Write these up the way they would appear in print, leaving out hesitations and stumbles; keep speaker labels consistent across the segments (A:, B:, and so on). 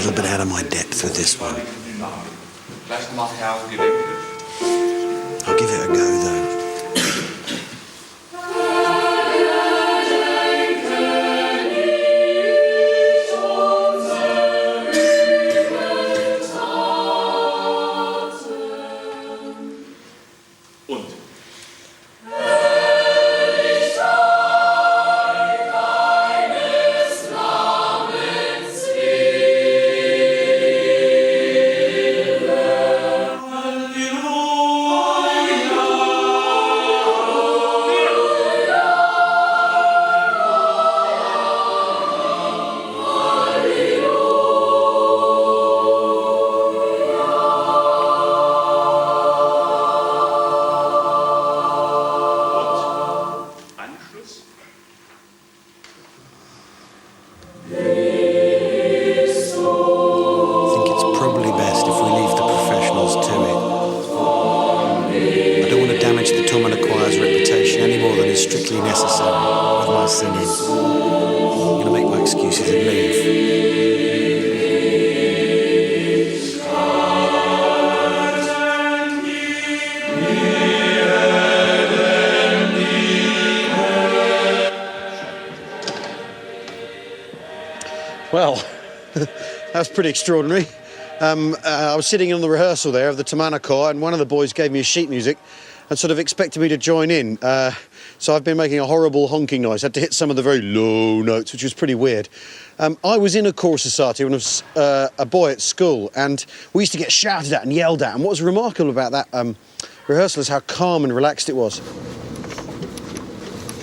A: little bit out of my depth with this one. I'll give it a go though. Well, that's pretty extraordinary. I was sitting in the rehearsal there of the Tamanacore, and one of the boys gave me a sheet music and sort of expected me to join in. So I've been making a horrible honking noise. I had to hit some of the very low notes, which was pretty weird. I was in a choral society when I was a boy at school, and we used to get shouted at and yelled at. And what was remarkable about that rehearsal is how calm and relaxed it was.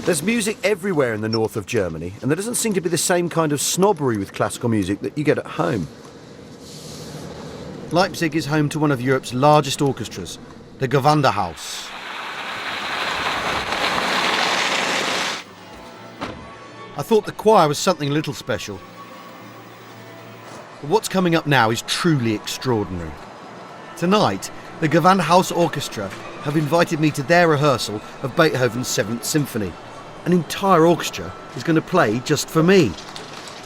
B: There's music everywhere in the north of Germany, and there doesn't seem to be the same kind of snobbery with classical music that you get at home. Leipzig is home to one of Europe's largest orchestras, the Gewandhaus. I thought the choir was something a little special. But what's coming up now is truly extraordinary. Tonight, the Gewandhaus Orchestra have invited me to their rehearsal of Beethoven's 7th Symphony. An entire orchestra is going to play just for me.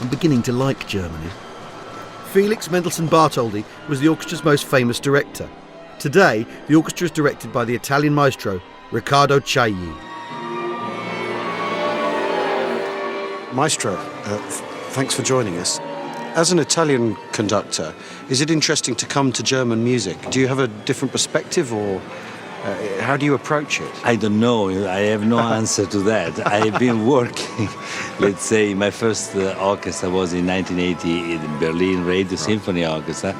B: I'm beginning to like Germany. Felix Mendelssohn Bartholdy was the orchestra's most famous director. Today, the orchestra is directed by the Italian maestro Riccardo Chailly.
A: Maestro, thanks for joining us. As an Italian conductor, is it interesting to come to German music? Do you have a different perspective, or how do you approach it?
C: I don't know. I have no answer to that. I've been working, let's say, my first orchestra was in 1980 in Berlin Radio Symphony Orchestra,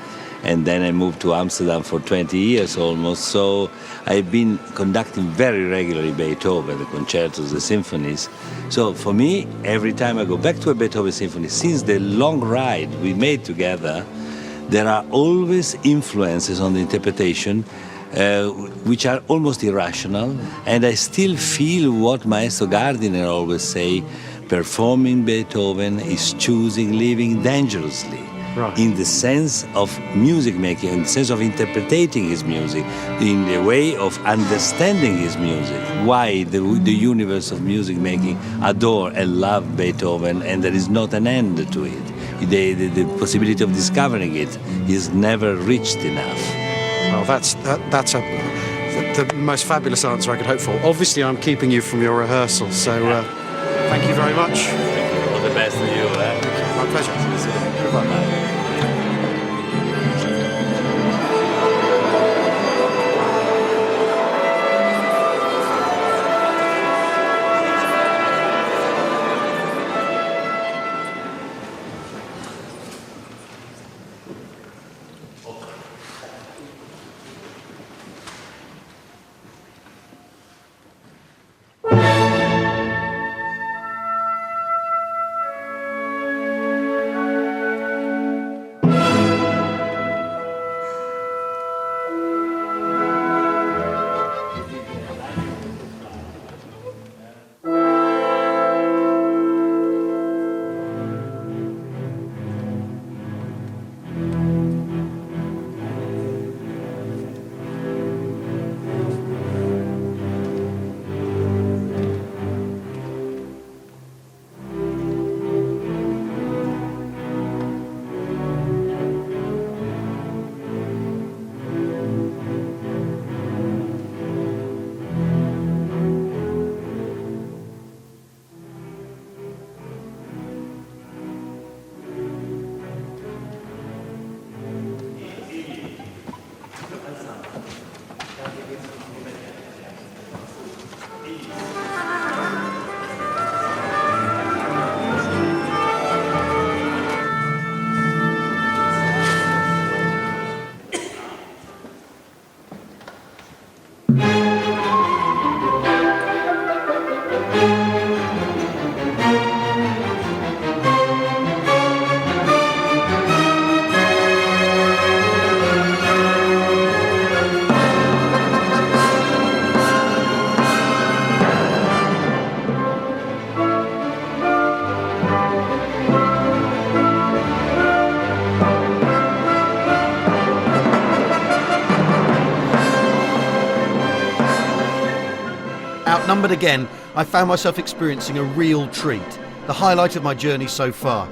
C: and then I moved to Amsterdam for 20 years almost. So I've been conducting very regularly Beethoven, the concertos, the symphonies. So for me, every time I go back to a Beethoven symphony, since the long ride we made together, there are always influences on the interpretation which are almost irrational, and I still feel what Maestro Gardiner always say: performing Beethoven is choosing living dangerously. Right. In the sense of music making, in the sense of interpreting his music, in the way of understanding his music. Why the universe of music making adore and love Beethoven, and there is not an end to it. The possibility of discovering it is never reached enough.
A: Well, that's the most fabulous answer I could hope for. Obviously, I'm keeping you from your rehearsal, so thank you very much.
C: All the best to you.
A: My pleasure. Goodbye.
B: Outnumbered again, I found myself experiencing a real treat, the highlight of my journey so far.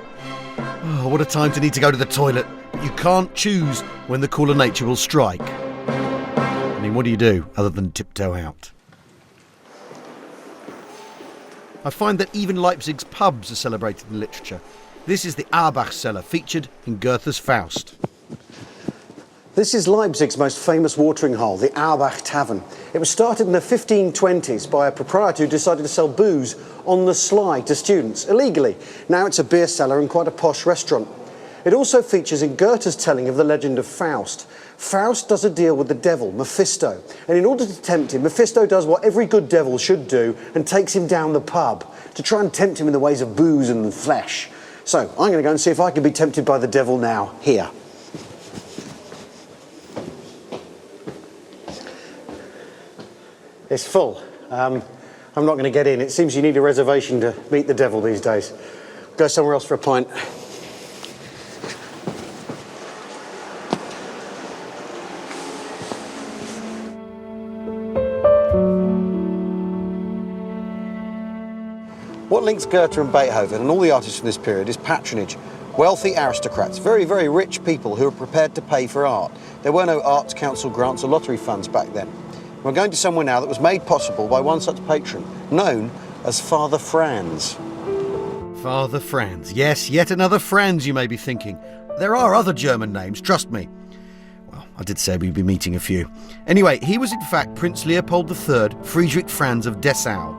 B: Oh, what a time to need to go to the toilet, but you can't choose when the cooler nature will strike. I mean, what do you do other than tiptoe out? I find that even Leipzig's pubs are celebrated in literature. This is the Auerbach cellar, featured in Goethe's Faust.
A: This is Leipzig's most famous watering hole, the Auerbach Tavern. It was started in the 1520s by a proprietor who decided to sell booze on the sly to students, illegally. Now it's a beer cellar and quite a posh restaurant. It also features in Goethe's telling of the legend of Faust. Faust does a deal with the devil, Mephisto, and in order to tempt him, Mephisto does what every good devil should do and takes him down the pub to try and tempt him in the ways of booze and flesh. So I'm going to go and see if I can be tempted by the devil now, here. It's full. I'm not going to get in. It seems you need a reservation to meet the devil these days. Go somewhere else for a pint. What links Goethe and Beethoven and all the artists from this period is patronage. Wealthy aristocrats, very, very rich people who are prepared to pay for art. There were no Arts Council grants or lottery funds back then. We're going to somewhere now that was made possible by one such patron, known as Father Franz.
B: Father Franz. Yes, yet another Franz, you may be thinking. There are other German names, trust me. Well, I did say we'd be meeting a few. Anyway, he was in fact Prince Leopold III, Friedrich Franz of Dessau.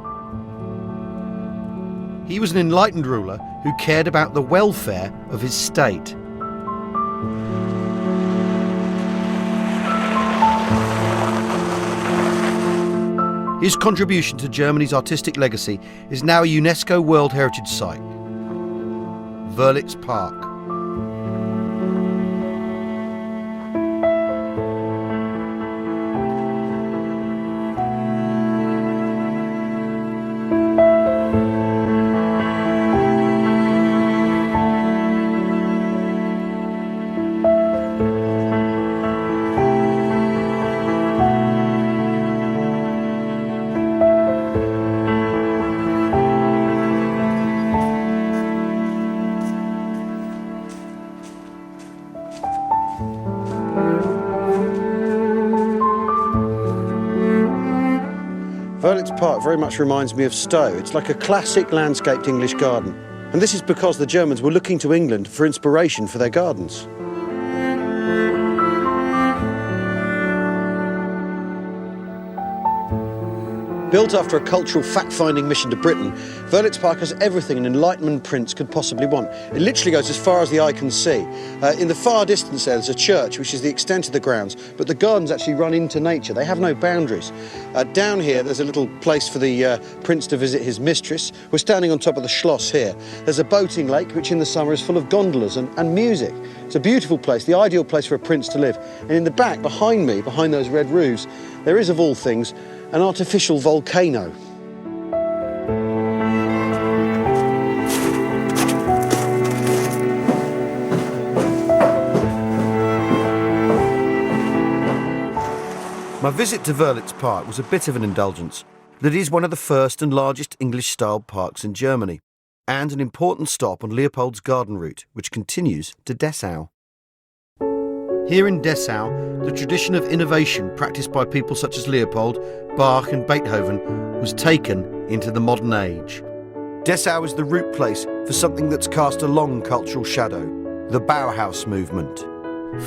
B: He was an enlightened ruler who cared about the welfare of his state. His contribution to Germany's artistic legacy is now a UNESCO World Heritage Site, Wörlitz Park.
A: Wörlitz Park very much reminds me of Stowe. It's like a classic landscaped English garden. And this is because the Germans were looking to England for inspiration for their gardens. Built after a cultural fact-finding mission to Britain, Wörlitz Park has everything an Enlightenment prince could possibly want. It literally goes as far as the eye can see. In the far distance there's a church, which is the extent of the grounds, but the gardens actually run into nature. They have no boundaries. Down here there's a little place for the prince to visit his mistress. We're standing on top of the Schloss here. There's a boating lake, which in the summer is full of gondolas and music. It's a beautiful place, the ideal place for a prince to live. And in the back, behind me, behind those red roofs, there is, of all things, an artificial volcano.
B: My visit to Wörlitz Park was a bit of an indulgence, but it is one of the first and largest English-styled parks in Germany, and an important stop on Leopold's garden route, which continues to Dessau. Here in Dessau, the tradition of innovation practiced by people such as Leopold, Bach and Beethoven was taken into the modern age. Dessau is the root place for something that's cast a long cultural shadow, the Bauhaus movement.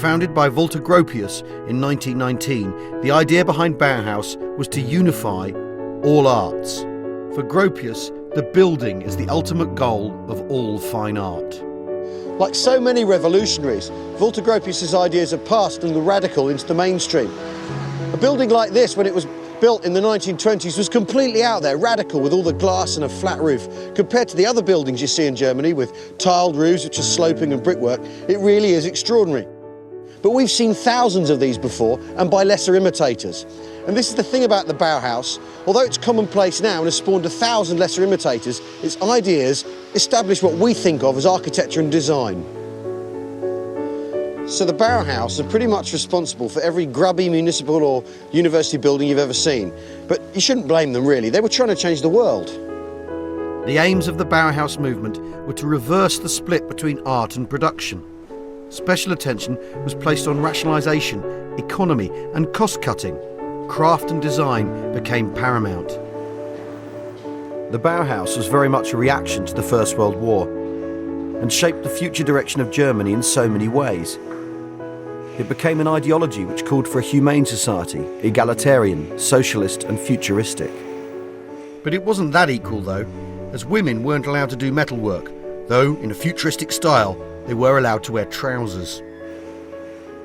B: Founded by Walter Gropius in 1919, the idea behind Bauhaus was to unify all arts. For Gropius, the building is the ultimate goal of all fine art.
A: Like so many revolutionaries, Walter Gropius's ideas have passed from the radical into the mainstream. A building like this, when it was built in the 1920s, was completely out there, radical, with all the glass and a flat roof. Compared to the other buildings you see in Germany with tiled roofs, which are sloping and brickwork, it really is extraordinary. But we've seen thousands of these before, and by lesser imitators. And this is the thing about the Bauhaus. Although it's commonplace now and has spawned 1,000 lesser imitators, its ideas establish what we think of as architecture and design. So the Bauhaus are pretty much responsible for every grubby municipal or university building you've ever seen. But you shouldn't blame them, really. They were trying to change the world.
B: The aims of the Bauhaus movement were to reverse the split between art and production. Special attention was placed on rationalisation, economy and cost-cutting. Craft and design became paramount. The Bauhaus was very much a reaction to the First World War and shaped the future direction of Germany in so many ways. It became an ideology which called for a humane society, egalitarian, socialist and futuristic. But it wasn't that equal though, as women weren't allowed to do metalwork, though in a futuristic style they were allowed to wear trousers.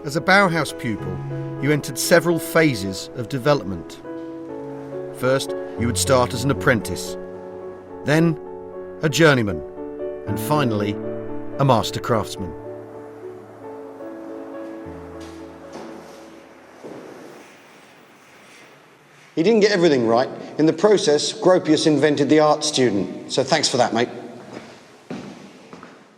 B: As a Bauhaus pupil, you entered several phases of development. First, you would start as an apprentice, then a journeyman, and finally, a master craftsman.
A: He didn't get everything right. In the process, Gropius invented the art student. So thanks for that, mate.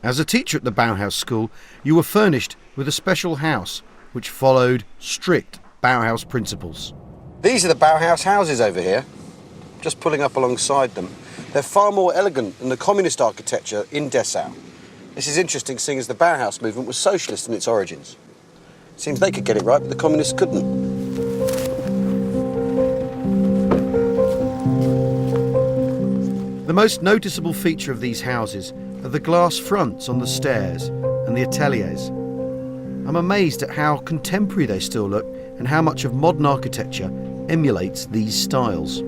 B: As a teacher at the Bauhaus school, you were furnished with a special house which followed strict Bauhaus principles.
A: These are the Bauhaus houses over here. Just pulling up alongside them. They're far more elegant than the communist architecture in Dessau. This is interesting, seeing as the Bauhaus movement was socialist in its origins. Seems they could get it right, but the communists couldn't.
B: The most noticeable feature of these houses are the glass fronts on the stairs and the ateliers. I'm amazed at how contemporary they still look and how much of modern architecture emulates these styles.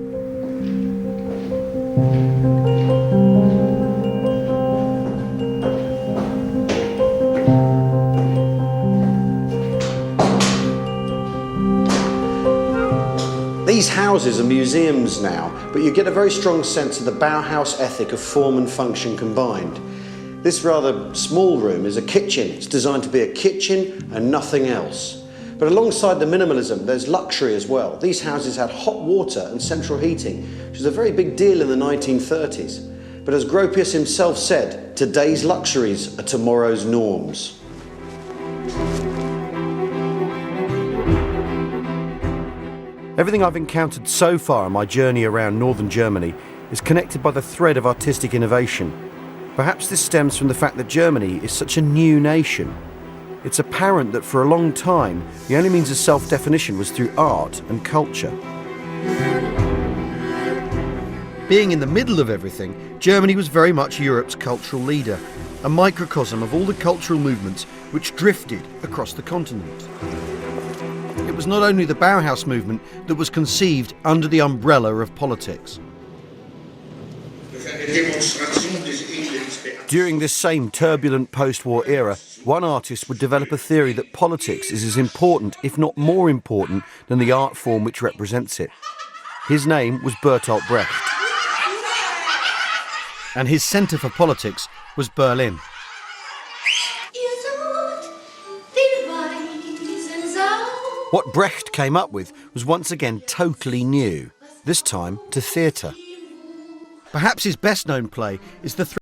A: These houses are museums now, but you get a very strong sense of the Bauhaus ethic of form and function combined. This rather small room is a kitchen. It's designed to be a kitchen and nothing else. But alongside the minimalism, there's luxury as well. These houses had hot water and central heating, which was a very big deal in the 1930s. But as Gropius himself said, today's luxuries are tomorrow's norms.
B: Everything I've encountered so far on my journey around northern Germany is connected by the thread of artistic innovation. Perhaps this stems from the fact that Germany is such a new nation. It's apparent that for a long time, the only means of self-definition was through art and culture. Being in the middle of everything, Germany was very much Europe's cultural leader, a microcosm of all the cultural movements which drifted across the continent. It was not only the Bauhaus movement that was conceived under the umbrella of politics. During this same turbulent post-war era, one artist would develop a theory that politics is as important, if not more important, than the art form which represents it. His name was Bertolt Brecht. And his centre for politics was Berlin. What Brecht came up with was once again totally new, this time to theatre. Perhaps his best known play is the